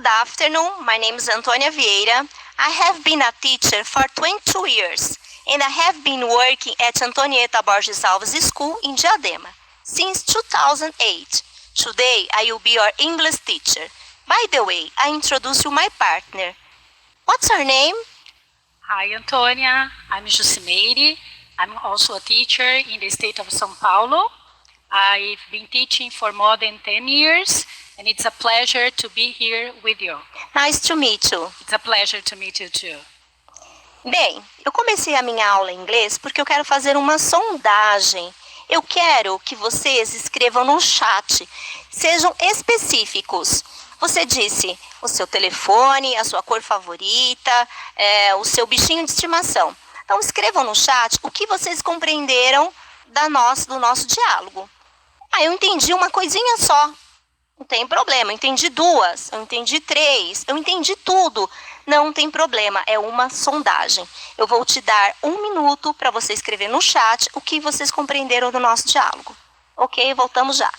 Good afternoon. My name is Antônia Vieira. I have been a teacher for 22 years and I have been working at Antonieta Borges Alves School in Diadema since 2008. Today, I will be your English teacher. By the way, I introduce you my partner. What's her name? Hi, Antônia. I'm Jucineire. I'm also a teacher in the state of São Paulo. I've been teaching for more than 10 years, and it's a pleasure to be here with you. Nice to meet you. It's a pleasure to meet you too. Bem, eu comecei a minha aula em inglês porque eu quero fazer uma sondagem. Eu quero que vocês escrevam no chat, sejam específicos. Você disse o seu telefone, a sua cor favorita, o seu bichinho de estimação. Então escrevam no chat o que vocês compreenderam do nosso diálogo. Eu entendi uma coisinha só. Não tem problema, eu entendi 2, eu entendi 3, eu entendi tudo. Não tem problema, é uma sondagem. Eu vou te dar 1 minuto para você escrever no chat o que vocês compreenderam do nosso diálogo. Ok, voltamos já.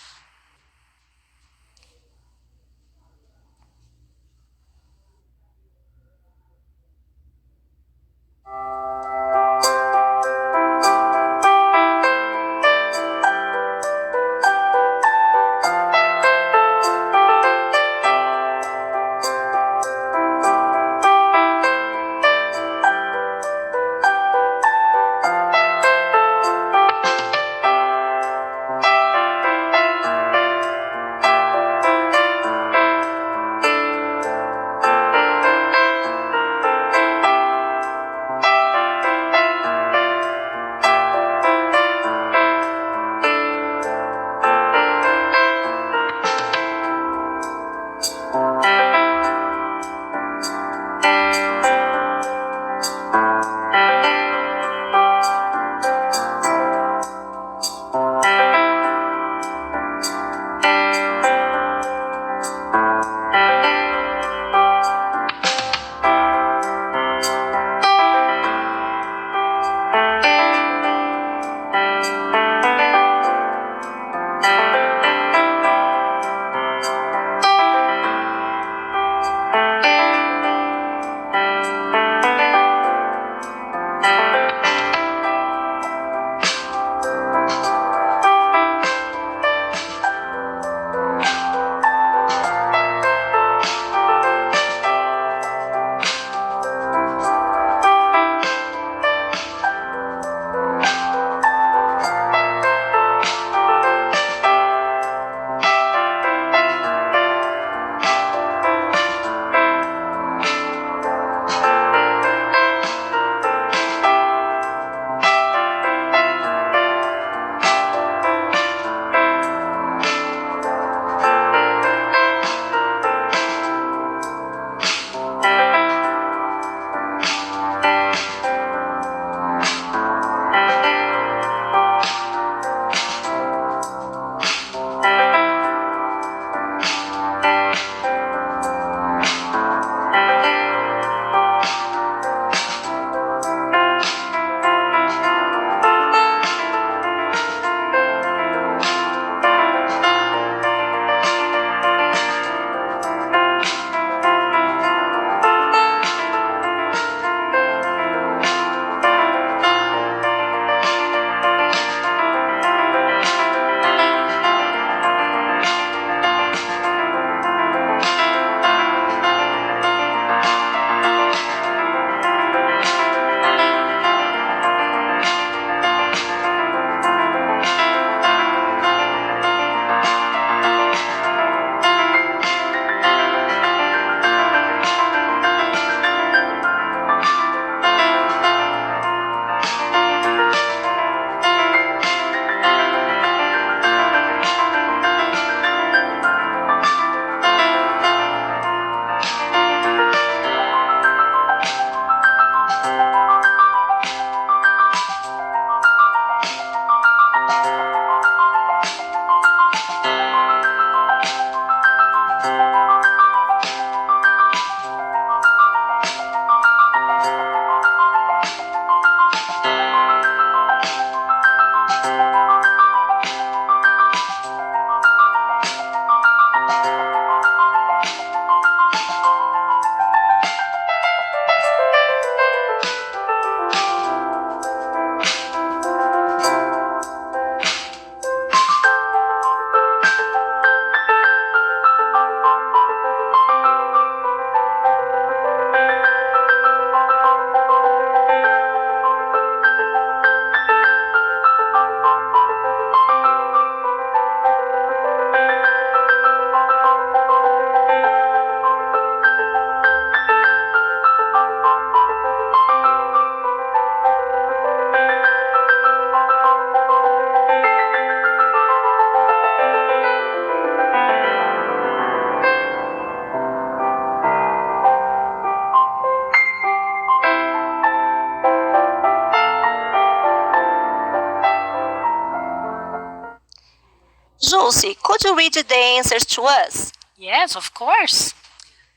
Lucy, could you read the answers to us? Yes, of course.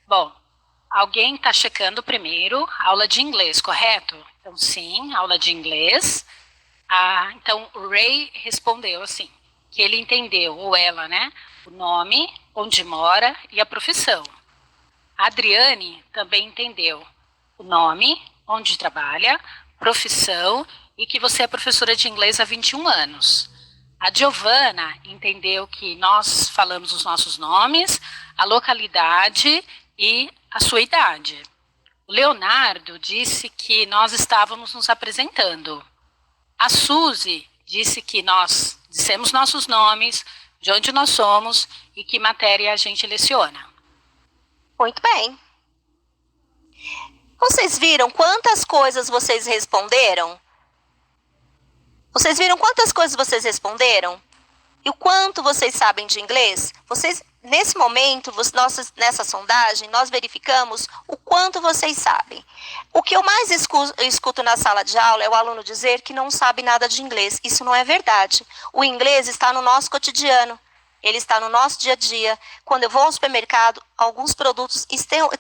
Bom, alguém está checando primeiro aula de inglês, correto? Então, sim, aula de inglês. Então, o Ray respondeu assim, que ele entendeu, ou ela, né? O nome, onde mora e a profissão. A Adriane também entendeu o nome, onde trabalha, profissão e que você é professora de inglês há 21 anos. A Giovana entendeu que nós falamos os nossos nomes, a localidade e a sua idade. O Leonardo disse que nós estávamos nos apresentando. A Suzy disse que nós dissemos nossos nomes, de onde nós somos e que matéria a gente leciona. Muito bem. Vocês viram quantas coisas vocês responderam? Vocês viram quantas coisas vocês responderam? E o quanto vocês sabem de inglês? Vocês, nesse momento, nessa sondagem, nós verificamos o quanto vocês sabem. O que eu mais escuto na sala de aula é o aluno dizer que não sabe nada de inglês. Isso não é verdade. O inglês está no nosso cotidiano. Ele está no nosso dia a dia. Quando eu vou ao supermercado, alguns produtos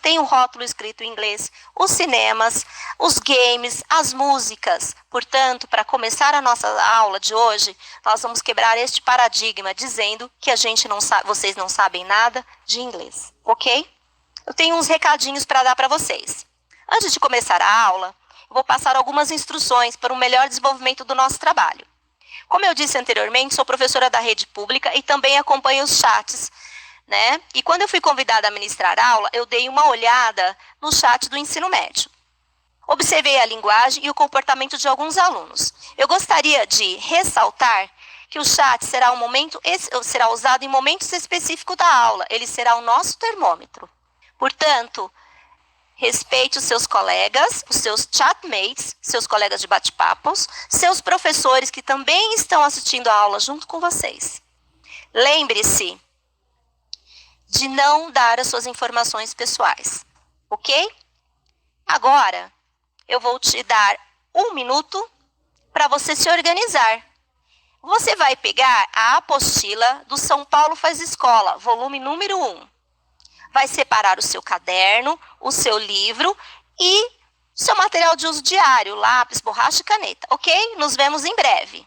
têm um rótulo escrito em inglês. Os cinemas, os games, as músicas. Portanto, para começar a nossa aula de hoje, nós vamos quebrar este paradigma dizendo que vocês não sabem nada de inglês, ok? Eu tenho uns recadinhos para dar para vocês. Antes de começar a aula, eu vou passar algumas instruções para um melhor desenvolvimento do nosso trabalho. Como eu disse anteriormente, sou professora da rede pública e também acompanho os chats, né? E quando eu fui convidada a ministrar aula, eu dei uma olhada no chat do ensino médio. Observei a linguagem e o comportamento de alguns alunos. Eu gostaria de ressaltar que o chat será usado em momentos específicos da aula. Ele será o nosso termômetro. Portanto, respeite os seus colegas, os seus chatmates, seus colegas de bate-papos, seus professores que também estão assistindo a aula junto com vocês. Lembre-se de não dar as suas informações pessoais, ok? Agora, eu vou te dar 1 minuto para você se organizar. Você vai pegar a apostila do São Paulo Faz Escola, volume número 1. Vai separar o seu caderno, o seu livro e seu material de uso diário, lápis, borracha e caneta, ok? Nos vemos em breve.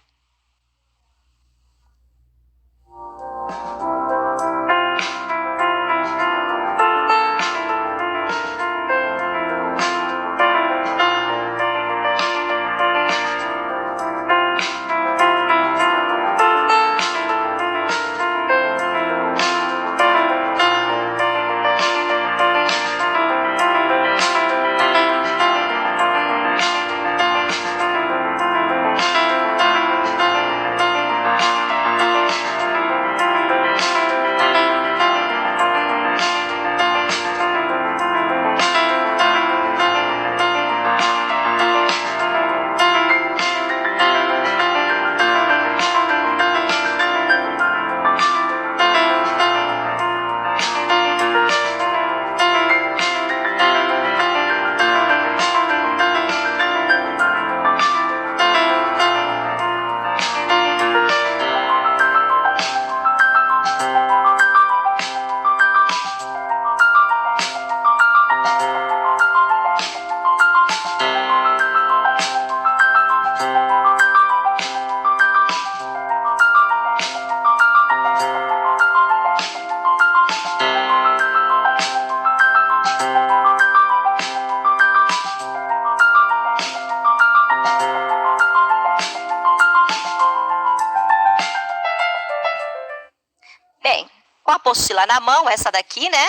Bem, com a apostila na mão, essa daqui, né?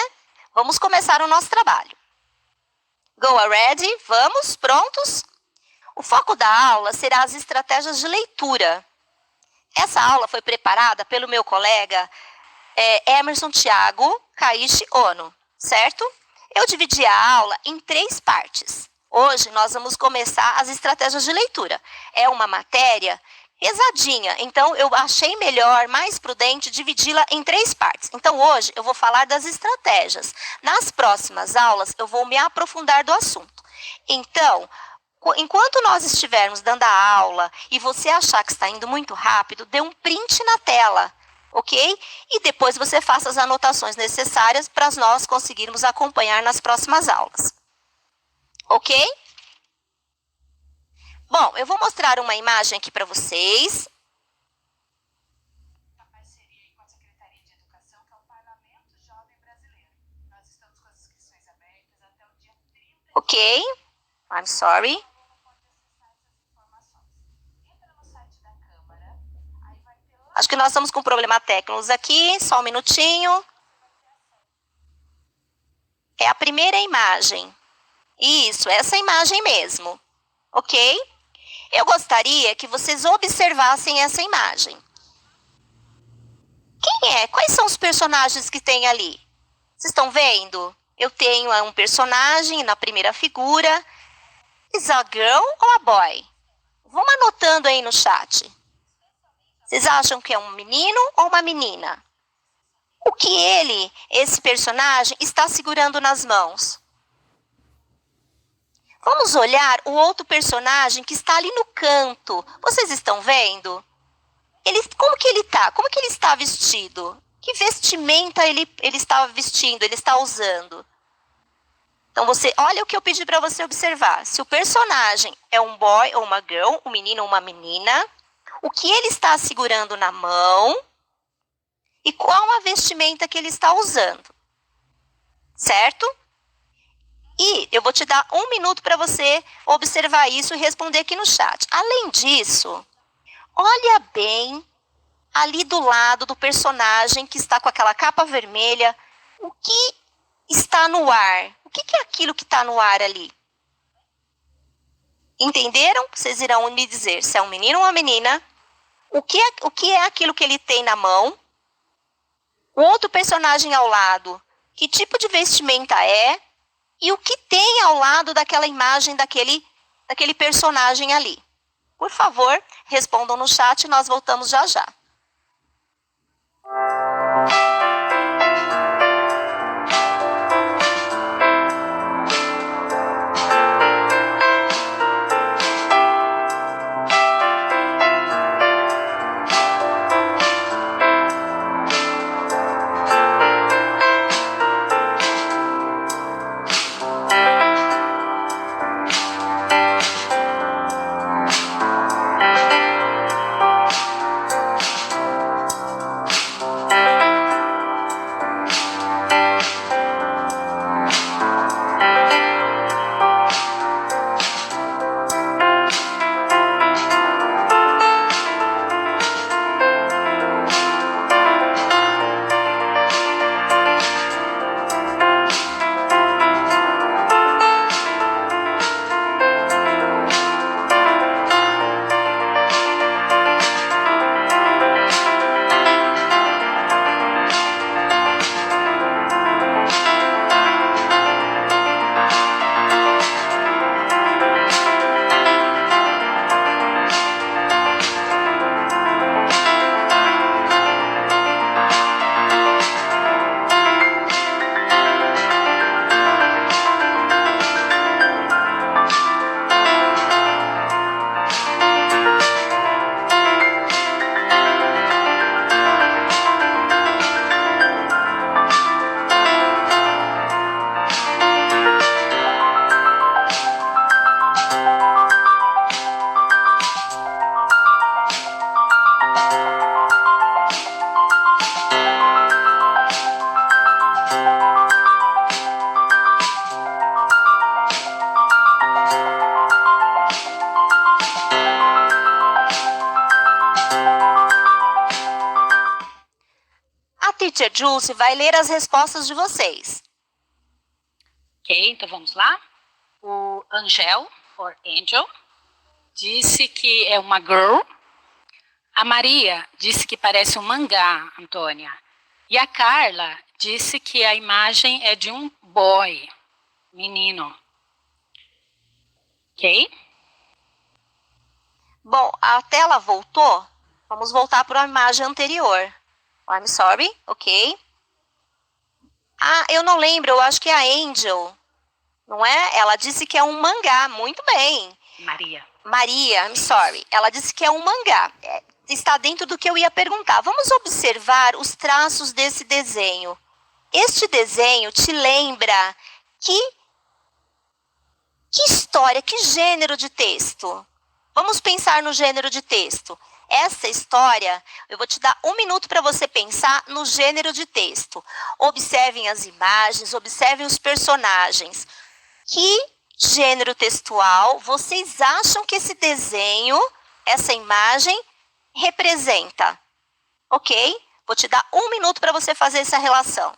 Vamos começar o nosso trabalho. Go ready? Vamos? Prontos? O foco da aula será as estratégias de leitura. Essa aula foi preparada pelo meu colega Emerson Thiago Kaishi Ono, certo? Eu dividi a aula em 3 partes. Hoje nós vamos começar as estratégias de leitura. É uma matéria pesadinha, então eu achei melhor, mais prudente, dividi-la em 3 partes. Então hoje eu vou falar das estratégias. Nas próximas aulas eu vou me aprofundar do assunto. Então, enquanto nós estivermos dando a aula e você achar que está indo muito rápido, dê um print na tela. ok? E depois você faça as anotações necessárias para nós conseguirmos acompanhar nas próximas aulas, ok? Bom, eu vou mostrar uma imagem aqui para vocês. A parceria com a Secretaria de Educação, que é o Parlamento Jovem Brasileiro. Nós estamos com as inscrições abertas até o dia 30. Ok, I'm sorry. Acho que nós estamos com problema técnicos aqui, só um minutinho. É a primeira imagem. Isso, essa imagem mesmo, ok? Eu gostaria que vocês observassem essa imagem. Quem é? Quais são os personagens que tem ali? Vocês estão vendo? Eu tenho um personagem na primeira figura. Is a girl ou a boy? Vamos anotando aí no chat. Vocês acham que é um menino ou uma menina? O que esse personagem, está segurando nas mãos? Vamos olhar o outro personagem que está ali no canto. Vocês estão vendo? Como que ele está? Como que ele está vestido? Que vestimenta ele está vestindo, ele está usando? Então, olha o que eu pedi para você observar. Se o personagem é um boy ou uma girl, um menino ou uma menina, o que ele está segurando na mão e qual a vestimenta que ele está usando. Certo? E eu vou te dar 1 minuto para você observar isso e responder aqui no chat. Além disso, olha bem ali do lado do personagem que está com aquela capa vermelha, o que está no ar. O que é aquilo que está no ar ali? Entenderam? Vocês irão me dizer se é um menino ou uma menina. O que é aquilo que ele tem na mão? O outro personagem ao lado, que tipo de vestimenta é? E o que tem ao lado daquela imagem daquele personagem ali? Por favor, respondam no chat e nós voltamos já já. Teacher Julie vai ler as respostas de vocês. Ok, então vamos lá. O Angel, disse que é uma girl. A Maria disse que parece um mangá, Antônia. E a Carla disse que a imagem é de um boy, menino. Ok? Bom, a tela voltou. Vamos voltar para a imagem anterior. I'm sorry, ok? Ah, eu não lembro, eu acho que é a Angel, não é? Ela disse que é um mangá, muito bem. Maria, I'm sorry. Ela disse que é um mangá. está dentro do que eu ia perguntar. Vamos observar os traços desse desenho. Este desenho te lembra que história, que gênero de texto? Vamos pensar no gênero de texto. Essa história, eu vou te dar 1 minuto para você pensar no gênero de texto. Observem as imagens, observem os personagens. Que gênero textual vocês acham que esse desenho, essa imagem, representa? Ok? Vou te dar 1 minuto para você fazer essa relação.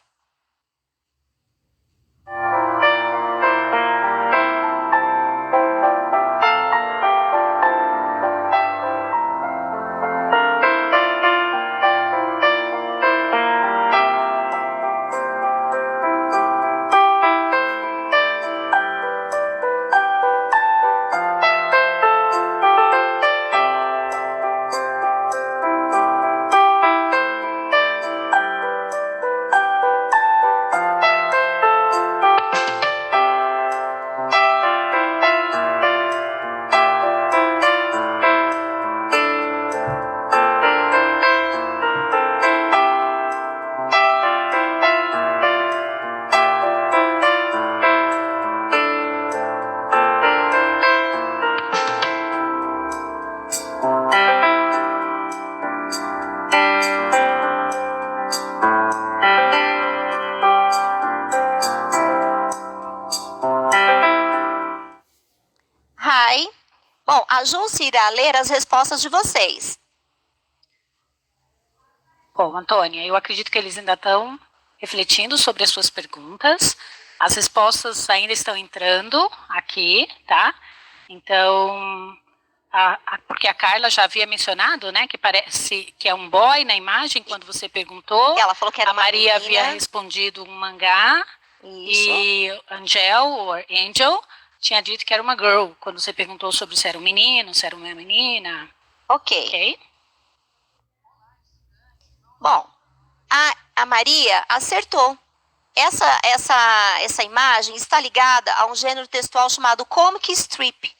Bom, a Jússia irá ler as respostas de vocês. Bom, Antônia, eu acredito que eles ainda estão refletindo sobre as suas perguntas. As respostas ainda estão entrando aqui, tá? Então, porque a Carla já havia mencionado, né, que parece que é um boy na imagem, quando você perguntou. Ela falou que era a Maria uma menina. havia respondido um mangá. Isso. E Angel tinha dito que era uma girl, quando você perguntou sobre se era um menino, se era uma menina. Ok. Bom, a Maria acertou. Essa imagem está ligada a um gênero textual chamado comic strip,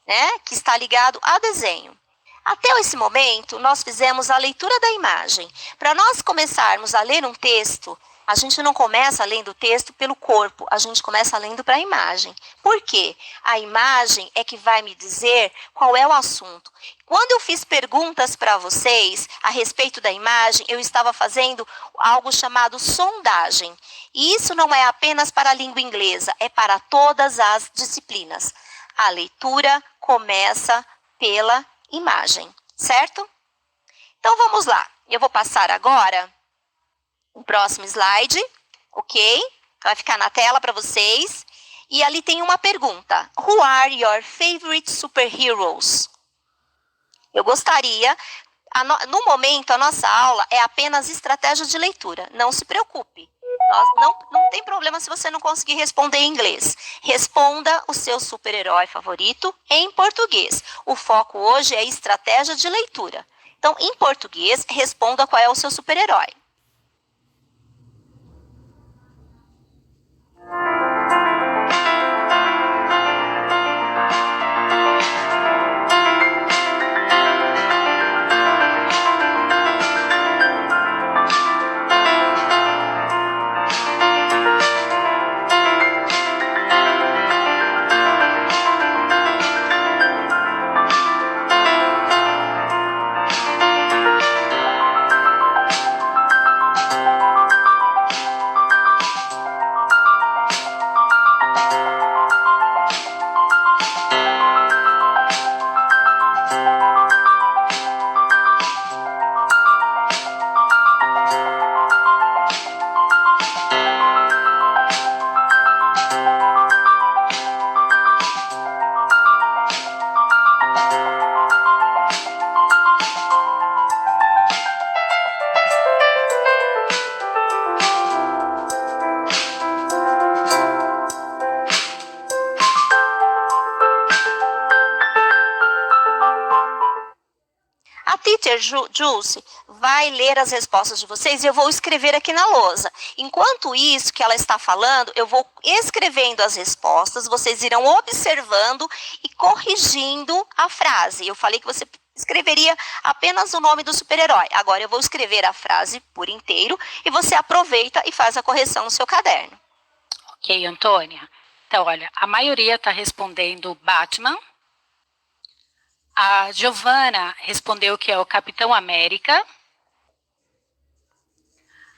né? Que está ligado a desenho. Até esse momento, nós fizemos a leitura da imagem. Para nós começarmos a ler um texto, a gente não começa lendo o texto pelo corpo, a gente começa lendo para a imagem. Por quê? A imagem é que vai me dizer qual é o assunto. Quando eu fiz perguntas para vocês a respeito da imagem, eu estava fazendo algo chamado sondagem. E isso não é apenas para a língua inglesa, é para todas as disciplinas. A leitura começa pela imagem, certo? Então vamos lá. Eu vou passar agora o próximo slide, ok? Vai ficar na tela para vocês. E ali tem uma pergunta. Who are your favorite superheroes? Eu gostaria... No momento, a nossa aula é apenas estratégia de leitura. Não se preocupe. Não tem problema se você não conseguir responder em inglês. Responda o seu super-herói favorito em português. O foco hoje é estratégia de leitura. Então, em português, responda qual é o seu super-herói. Jússia vai ler as respostas de vocês e eu vou escrever aqui na lousa. Enquanto isso que ela está falando, eu vou escrevendo as respostas, vocês irão observando e corrigindo a frase. Eu falei que você escreveria apenas o nome do super-herói. Agora eu vou escrever a frase por inteiro e você aproveita e faz a correção no seu caderno. Ok, Antônia. Então, olha, a maioria está respondendo Batman. A Giovana respondeu que é o Capitão América.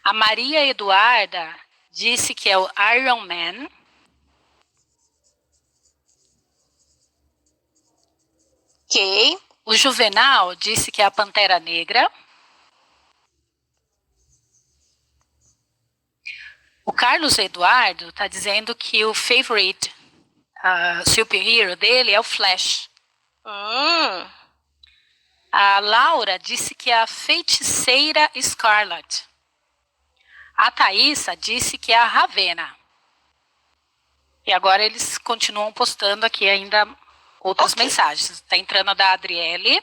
A Maria Eduarda disse que é o Iron Man. Ok. O Juvenal disse que é a Pantera Negra. O Carlos Eduardo está dizendo que o favorite superhero dele é o Flash. A Laura disse que é a Feiticeira Scarlet. A Thaísa disse que é a Ravena. E agora eles continuam postando aqui ainda outras mensagens. Está entrando a da Adriele.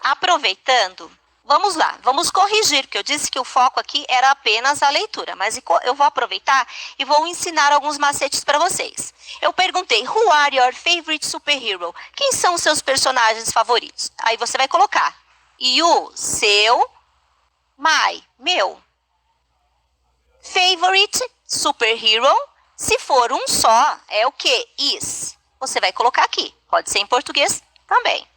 Aproveitando, vamos lá, vamos corrigir, porque eu disse que o foco aqui era apenas a leitura, mas eu vou aproveitar e vou ensinar alguns macetes para vocês. Eu perguntei, who are your favorite superhero? Quem são os seus personagens favoritos? Aí você vai colocar, you, seu, my, meu. Favorite superhero, se for um só, é o que? Is. Você vai colocar aqui, pode ser em português também.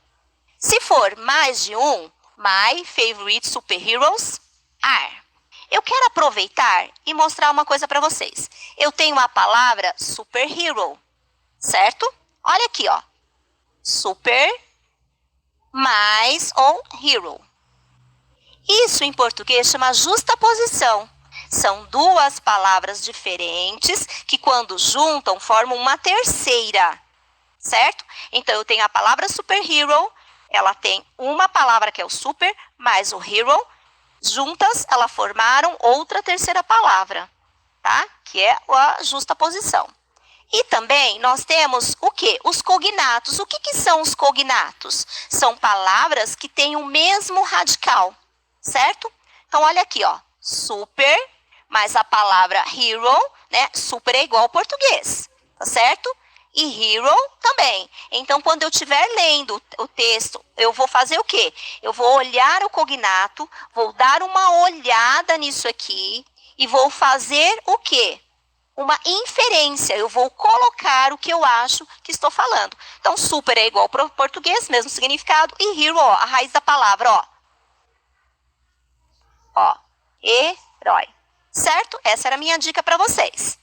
Se for mais de um, my favorite superheroes are. Eu quero aproveitar e mostrar uma coisa para vocês. Eu tenho a palavra superhero, certo? Olha aqui, ó. Super mais um hero. Isso em português chama justaposição. São duas palavras diferentes que quando juntam formam uma terceira, certo? Então eu tenho a palavra superhero, ela tem uma palavra que é o super, mais o hero. Juntas, elas formaram outra terceira palavra, tá? Que é a justaposição. E também nós temos o quê? Os cognatos. O que são os cognatos? São palavras que têm o mesmo radical, certo? Então, olha aqui, ó. Super, mais a palavra hero, né? Super é igual ao português, tá certo? E hero também. Então, quando eu estiver lendo o texto, eu vou fazer o quê? Eu vou olhar o cognato, vou dar uma olhada nisso aqui e vou fazer o quê? Uma inferência. Eu vou colocar o que eu acho que estou falando. Então, super é igual ao português, mesmo significado. E hero, ó, a raiz da palavra, ó. Ó, herói. Certo? Essa era a minha dica para vocês.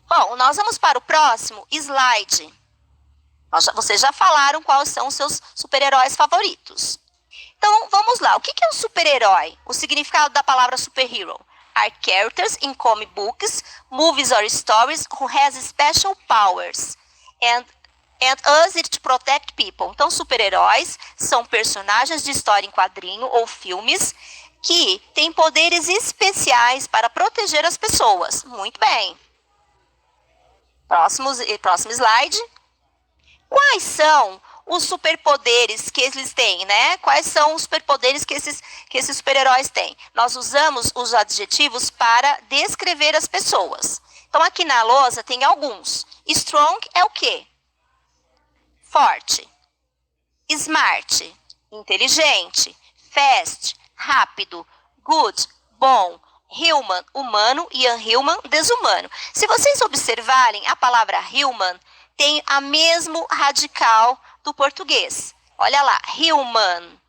Bom, nós vamos para o próximo slide. Vocês já falaram quais são os seus super-heróis favoritos. Então, vamos lá. O que é um super-herói? O significado da palavra superhero. Are characters in comic books, movies or stories who has special powers and use it to protect people. Então, super-heróis são personagens de história em quadrinho ou filmes que têm poderes especiais para proteger as pessoas. Muito bem. Próximo slide. Quais são os superpoderes que eles têm, né? Quais são os superpoderes que esses super-heróis têm? Nós usamos os adjetivos para descrever as pessoas. Então, aqui na lousa tem alguns. Strong é o quê? Forte. Smart, inteligente. Fast, rápido. Good, bom. Human, humano, e unhuman, desumano. Se vocês observarem, a palavra human tem a mesmo radical do português. Olha lá, human,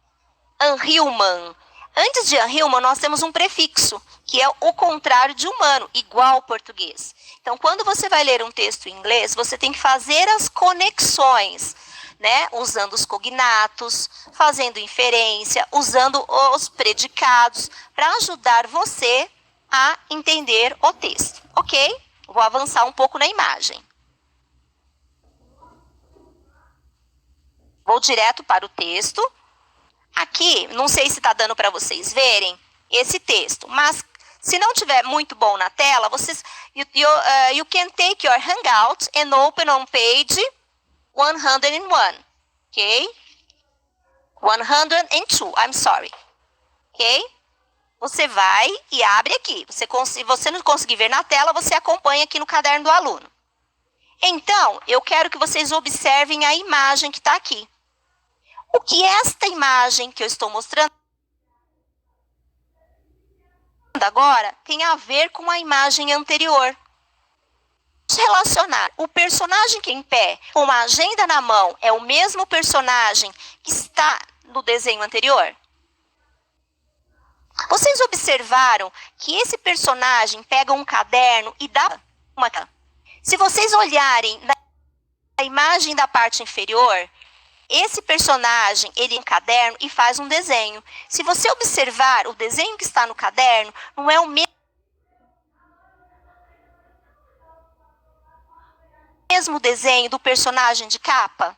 unhuman. Antes de unhuman, nós temos um prefixo, que é o contrário de humano, igual ao português. Então, quando você vai ler um texto em inglês, você tem que fazer as conexões, né? Usando os cognatos, fazendo inferência, usando os predicados, para ajudar você a entender o texto, ok? Vou avançar um pouco na imagem. Vou direto para o texto. Aqui, não sei se está dando para vocês verem esse texto, mas se não tiver muito bom na tela, vocês you can take your handout and open on page 101, ok? 102, I'm sorry, ok? Você vai e abre aqui. Se você não conseguir ver na tela, você acompanha aqui no caderno do aluno. Então, eu quero que vocês observem a imagem que está aqui. O que esta imagem que eu estou mostrando agora tem a ver com a imagem anterior. Vamos relacionar o personagem que em pé com a agenda na mão é o mesmo personagem que está no desenho anterior? Vocês observaram que esse personagem pega um caderno e dá uma... Se vocês olharem na imagem da parte inferior, esse personagem, ele tem um caderno e faz um desenho. Se você observar o desenho que está no caderno, não é o mesmo desenho do personagem de capa?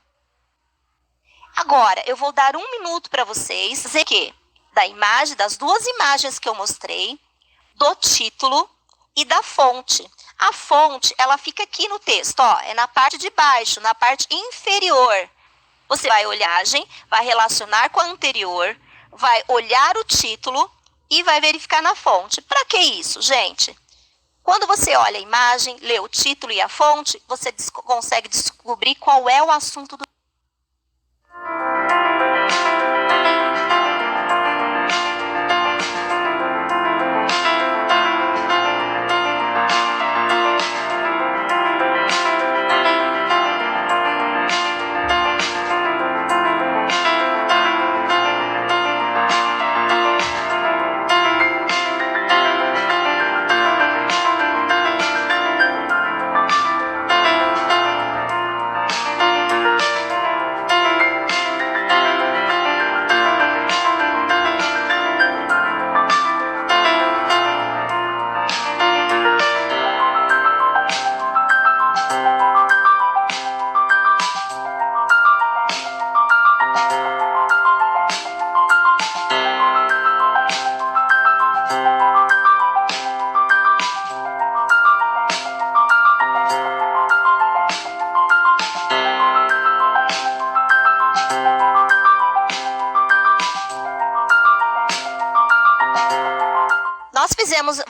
Agora, eu vou dar 1 minuto para vocês dizer que da imagem, das duas imagens que eu mostrei, do título e da fonte. A fonte, ela fica aqui no texto, ó, é na parte de baixo, na parte inferior. Você vai olhar, vai relacionar com a anterior, vai olhar o título e vai verificar na fonte. Para que isso, gente? Quando você olha a imagem, lê o título e a fonte, você consegue descobrir qual é o assunto do...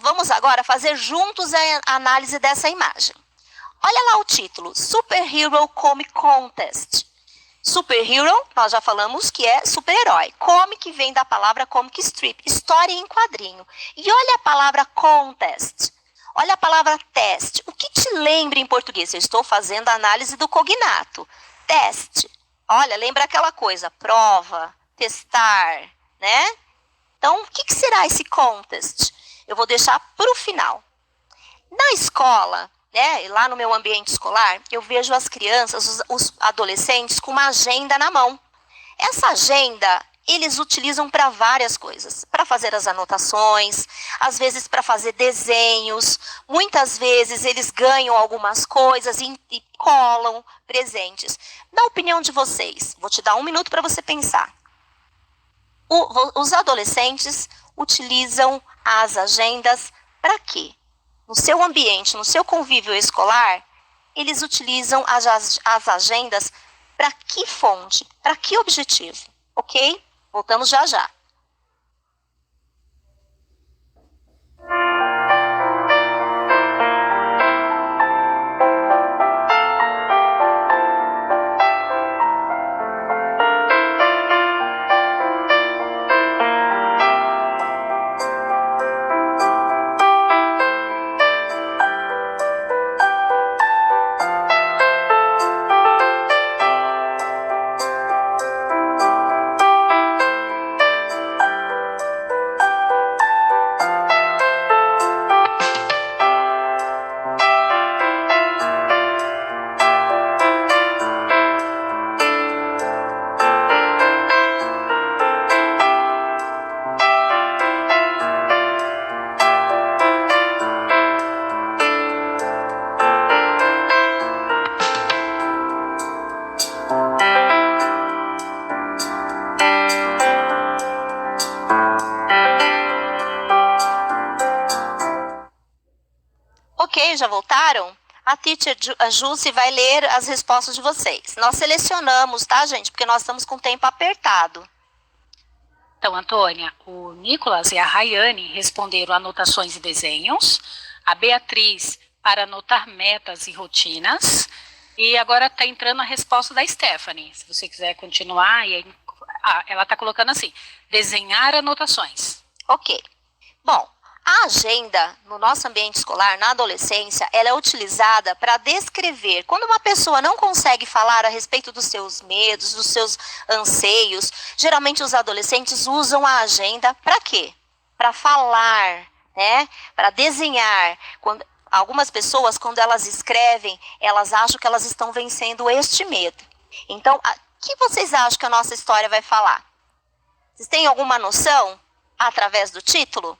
Vamos agora fazer juntos a análise dessa imagem. Olha lá o título, Superhero Comic Contest. Superhero, nós já falamos que é super-herói. Comic vem da palavra comic strip, história em quadrinho. E olha a palavra contest. Olha a palavra teste. O que te lembra em português? Eu estou fazendo a análise do cognato. Teste. Olha, lembra aquela coisa, prova, testar, né? Então, o que será esse contest? Eu vou deixar para o final. Na escola, né, lá no meu ambiente escolar, eu vejo as crianças, os adolescentes com uma agenda na mão. Essa agenda, eles utilizam para várias coisas. Para fazer as anotações, às vezes para fazer desenhos. Muitas vezes eles ganham algumas coisas e colam presentes. Na opinião de vocês, vou te dar 1 minuto para você pensar. Os adolescentes utilizam as agendas para quê? No seu ambiente, no seu convívio escolar, eles utilizam as agendas para que fonte? Para que objetivo? Ok? Voltamos já já. Ok, já voltaram? A teacher Jussi vai ler as respostas de vocês. Nós selecionamos, tá, gente? Porque nós estamos com o tempo apertado. Então, Antônia, o Nicolas e a Rayane responderam anotações e desenhos. A Beatriz, para anotar metas e rotinas. E agora está entrando a resposta da Stephanie. Se você quiser continuar, ela está colocando assim, desenhar anotações. Ok. Bom, a agenda no nosso ambiente escolar, na adolescência, ela é utilizada para descrever. Quando uma pessoa não consegue falar a respeito dos seus medos, dos seus anseios, geralmente os adolescentes usam a agenda para quê? Para falar, né? Para desenhar. Algumas pessoas, quando elas escrevem, elas acham que elas estão vencendo este medo. Então, o que vocês acham que a nossa história vai falar? Vocês têm alguma noção através do título?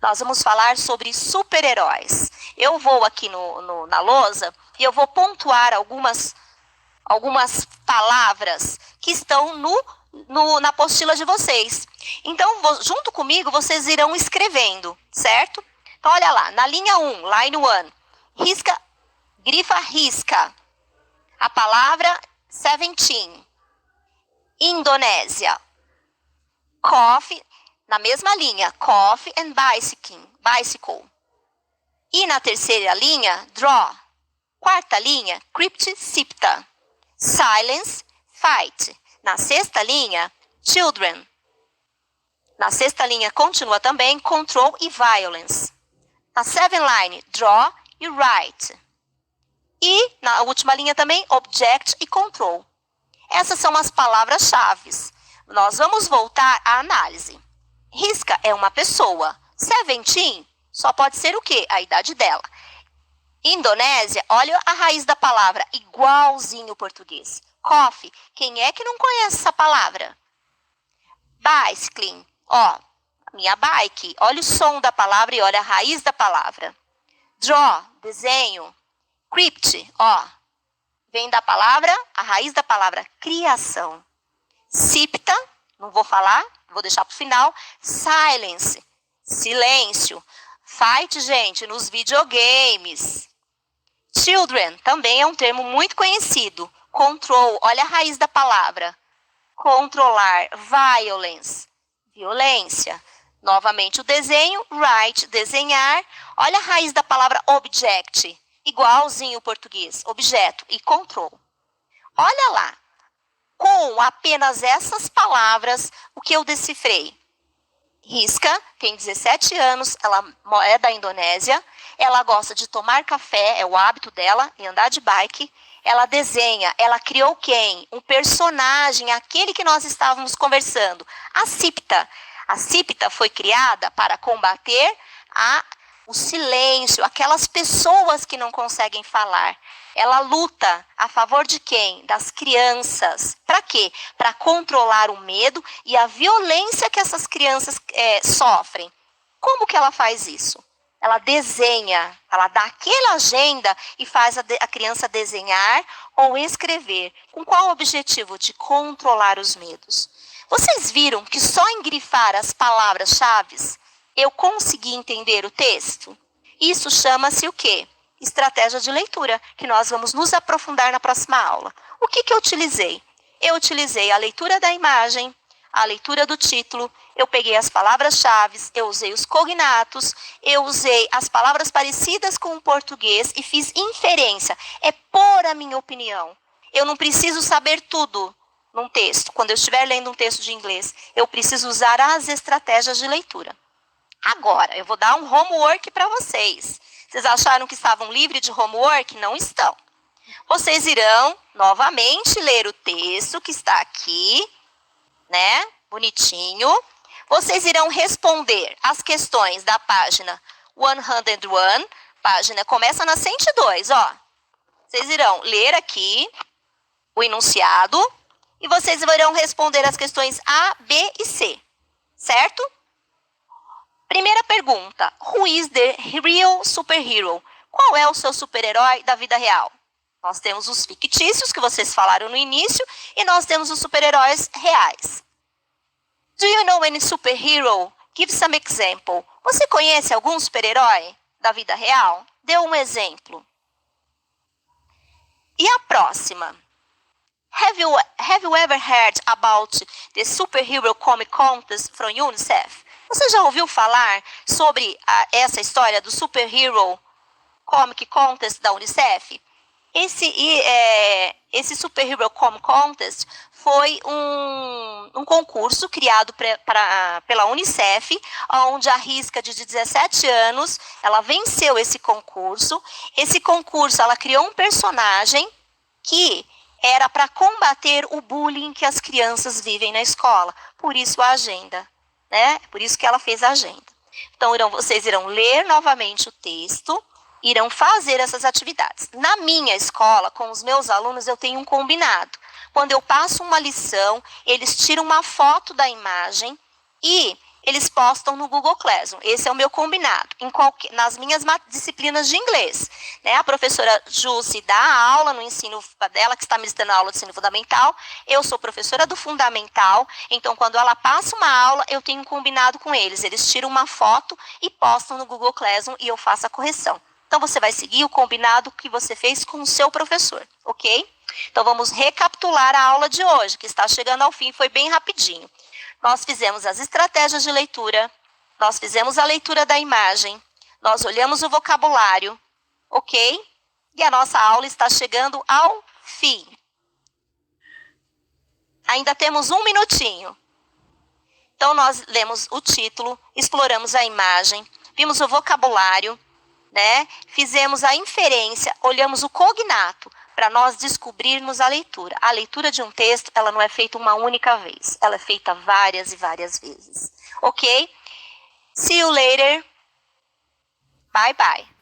Nós vamos falar sobre super-heróis. Eu vou aqui na lousa e eu vou pontuar algumas palavras que estão na apostila de vocês. Então, junto comigo, vocês irão escrevendo, certo? Então, olha lá, na linha 1, line 1, grifa risca. A palavra 17, Indonésia. Coffee, na mesma linha, coffee and bicycle. E na terceira linha, draw. Quarta linha, crypticipta. Silence, fight. Na sexta linha, children. Na sexta linha continua também control e violence. Na 7th line, draw e write. E na última linha também, object e control. Essas são as palavras-chave. Nós vamos voltar à análise. Risca é uma pessoa. 17 só pode ser o quê? A idade dela. Indonésia, olha a raiz da palavra, igualzinho o português. Coffee, quem é que não conhece essa palavra? Bicycling, ó, minha bike. Olha o som da palavra e olha a raiz da palavra. Draw, desenho. Crypt, ó, vem da palavra, a raiz da palavra, criação. Cipta, não vou falar, vou deixar para o final. Silence, silêncio. Fight, gente, nos videogames. Children, também é um termo muito conhecido. Control, olha a raiz da palavra. Controlar, violence, violência. Novamente o desenho, write, desenhar. Olha a raiz da palavra object, igualzinho o português, objeto e control. Olha lá, com apenas essas palavras, o que eu decifrei? Risca, tem 17 anos, ela é da Indonésia, ela gosta de tomar café, é o hábito dela, e andar de bike. Ela desenha, ela criou quem? Um personagem, aquele que nós estávamos conversando. A Cipta. A Cipta foi criada para combater o silêncio, aquelas pessoas que não conseguem falar. Ela luta a favor de quem? Das crianças. Para quê? Para controlar o medo e a violência que essas crianças sofrem. Como que ela faz isso? Ela desenha, ela dá aquela agenda e faz a criança desenhar ou escrever. Com qual objetivo? De controlar os medos. Vocês viram que só em grifar as palavras-chave eu consegui entender o texto? Isso chama-se o quê? Estratégia de leitura, que nós vamos nos aprofundar na próxima aula. O que eu utilizei? Eu utilizei a leitura da imagem, a leitura do título, eu peguei as palavras-chave, eu usei os cognatos, eu usei as palavras parecidas com o português e fiz inferência. É por a minha opinião. Eu não preciso saber tudo num texto. Quando eu estiver lendo um texto de inglês, eu preciso usar as estratégias de leitura. Agora, eu vou dar um homework para vocês. Vocês acharam que estavam livres de homework? Não estão. Vocês irão, novamente, ler o texto que está aqui, né? Bonitinho. Vocês irão responder as questões da página 101. Página começa na 102, ó. Vocês irão ler aqui o enunciado e vocês irão responder as questões A, B e C. Certo? Primeira pergunta. Who is the real superhero? Qual é o seu super-herói da vida real? Nós temos os fictícios, que vocês falaram no início, e nós temos os super-heróis reais. Do you know any superhero? Give some example. Você conhece algum super-herói da vida real? Dê um exemplo. E a próxima? Have you ever heard about the superhero comic contest from UNICEF? Você já ouviu falar sobre essa história do superhero Comic Contest da Unicef? Esse Super Hero Comic Contest foi um concurso criado pela Unicef, onde a Risca, de 17 anos, ela venceu esse concurso. Esse concurso, ela criou um personagem que era para combater o bullying que as crianças vivem na escola. Por isso a agenda, né? Por isso que ela fez a agenda. Então, vocês irão ler novamente o texto, irão fazer essas atividades. Na minha escola, com os meus alunos, eu tenho um combinado. Quando eu passo uma lição, eles tiram uma foto da imagem e eles postam no Google Classroom. Esse é o meu combinado, nas minhas disciplinas de inglês. Né? A professora Jussi dá a aula no ensino dela, que está ministrando a aula de ensino fundamental. Eu sou professora do fundamental, então quando ela passa uma aula, eu tenho um combinado com eles. Eles tiram uma foto e postam no Google Classroom e eu faço a correção. Então, você vai seguir o combinado que você fez com o seu professor, ok? Então, vamos recapitular a aula de hoje, que está chegando ao fim, foi bem rapidinho. Nós fizemos as estratégias de leitura, nós fizemos a leitura da imagem, nós olhamos o vocabulário, ok? E a nossa aula está chegando ao fim. Ainda temos um minutinho. Então, nós lemos o título, exploramos a imagem, vimos o vocabulário, né? Fizemos a inferência, olhamos o cognato, para nós descobrirmos a leitura. A leitura de um texto, ela não é feita uma única vez, ela é feita várias e várias vezes. Ok? See you later. Bye, bye.